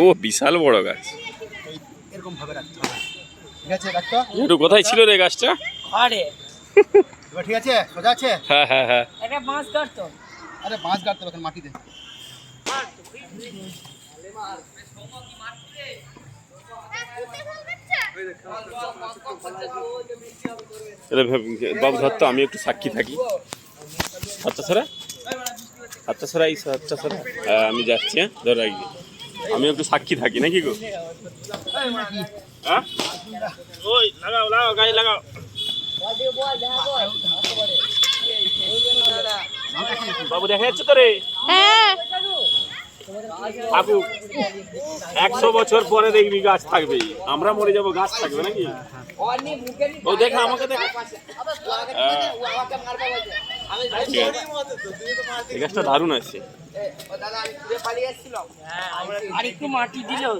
ও বিশাল বড় গাছ। এরকম ভাবে রাখতে হবে। ঠিক আছে রাখতো। একটু কোথায় ছিল রে গাছটা? আরে এবার ঠিক আছে সোজা আছে। হ্যাঁ হ্যাঁ হ্যাঁ। এটা বাঁশ কাটতো। আরে বাঁশ গাড়তে হবে মাটিতে। বাবু ধর তো, আমি একটু সাক্ষী থাকি। হাতটা সরা, হাতটা সরা, এই হাতটা সরা। আমি যাচ্ছি, হ্যাঁ ধর রাখবি। আমি একটু সাক্ষী থাকি নাকি গো? হ্যাঁ ওই লাগাও লাগাও গায়ে লাগাও। বাবু দেখা যাচ্ছে তো রে? হ্যাঁ থাকুক, 100 বছর পরে দেখবি গাছ থাকবে, আমরা মরে যাবো গাছ থাকবে নাকি? ও দেখা আমাকে দেখা। এই গাছটা দারুণ আছে। আর একটু মাটি দিলেও